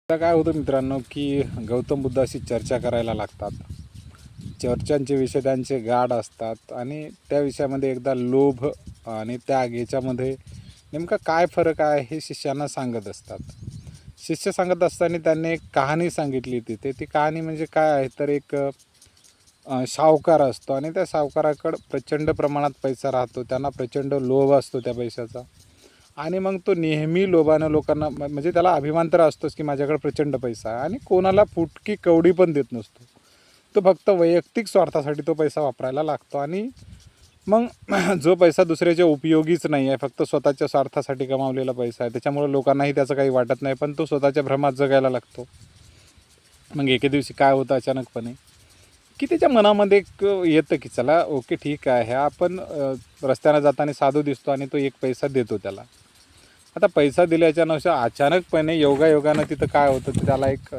आता काय होतं मित्रांनो, की गौतम बुद्धाशी चर्चा करायला लागतात. चर्चांचे विषय त्यांचे गाढ असतात आणि त्या विषयामध्ये एकदा लोभ आणि त्याग याच्यामध्ये नेमका काय फरक आहे हे शिष्यांना सांगत असतात. शिष्य सांगत असताना त्यांनी एक कहाणी सांगितली तिथे. ती कहाणी म्हणजे काय आहे तर एक सावकार असतो आणि त्या सावकाराकडं प्रचंड प्रमाणात पैसा राहतो. त्यांना प्रचंड लोभ असतो त्या पैशाचा. आणि मग तो नेहमी लोभानं लोकांना म्हणजे त्याला अभिमान तर असतोच की माझ्याकडे प्रचंड पैसा आहे आणि कोणाला फुटकी कवडी पण देत नसतो. तो फक्त वैयक्तिक स्वार्थासाठी तो पैसा वापरायला लागतो आणि मग जो पैसा दुसऱ्याच्या उपयोगीच नाही आहे, फक्त स्वतःच्या स्वार्थासाठी कमावलेला पैसा आहे, त्याच्यामुळे लोकांनाही त्याचं काही वाटत नाही, पण तो स्वतःच्या भ्रमात जगायला लागतो. मग एके दिवशी काय होतं अचानकपणे, की त्याच्या मनामध्ये एक येतं की चला ओके ठीक आहे, ह्या आपण रस्त्यानं जाताना साधू दिसतो आणि तो एक पैसा देतो त्याला. आता पैसा दिल्याच्यानुसार अचानकपणे योगायोगानं तिथं काय होतं तर त्याला एक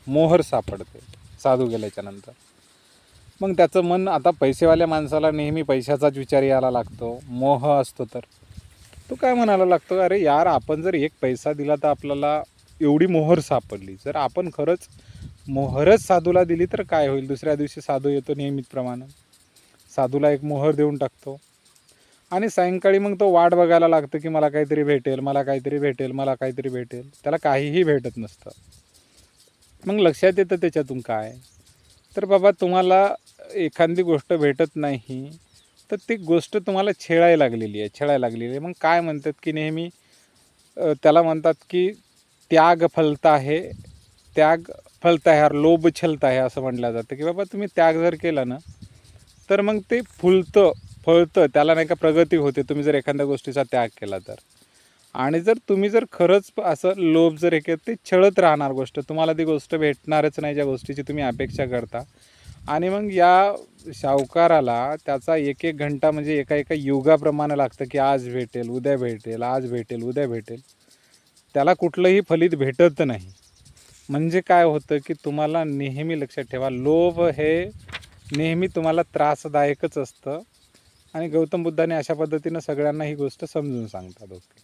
मोहर सापडते साधू गेल्याच्यानंतर. मग त्याचं मन आता पैसेवाल्या माणसाला नेहमी पैशाचाच विचार यायला लागतो, मोह असतो तर. तो काय म्हणायला लागतो, अरे यार आपण जर एक पैसा दिला तर आपल्याला एवढी मोहर सापडली. जर आपण खरंच मोहरच साधूला दिली तर काय होईल? दुसऱ्या दिवशी साधू येतो नियमितप्रमाणे. साधूला एक मोहर देऊन टाकतो. आणि सायंकाळी मग तो वाट बघायला लागतो की मला काहीतरी भेटेल, मला काहीतरी भेटेल, मला काहीतरी भेटेल. त्याला काहीही भेटत नसतं. मग लक्षात येतं त्याच्यातून काय, तर बाबा तुम्हाला एखादी गोष्ट भेटत नाही, तर ती गोष्ट तुम्हाला छेडायला लागलेली आहे. मग काय म्हणतात की नेहमी त्याला म्हणतात की त्याग फलता है, त्याग फलता है और लोभ छलता है असं म्हटलं जातं, की बाबा तुम्ही त्याग जर केला ना, तर मग ते फळतं त्याला नाही का प्रगती होते तुम्ही जर एखाद्या गोष्टीचा त्याग केला तर. आणि जर तुम्ही जर खरंच असं लोभ जर हे केलं ते छळत राहणार गोष्ट. तुम्हाला ती गोष्ट भेटणारच नाही ज्या गोष्टीची तुम्ही अपेक्षा करता. आणि मग या सावकाराला त्याचा एक एक घंटा म्हणजे एका एका युगाप्रमाणे लागतं की आज भेटेल, उद्या भेटेल, आज भेटेल, उद्या भेटेल. त्याला कुठलंही फलित भेटत नाही. म्हणजे काय होतं की तुम्हाला नेहमी लक्षात ठेवा, लोभ हे नेहमी तुम्हाला त्रासदायकच असतं. आणि गौतम बुद्धाने अशा पद्धतीनं सगळ्यांना ही गोष्ट समजून सांगतात. ओके.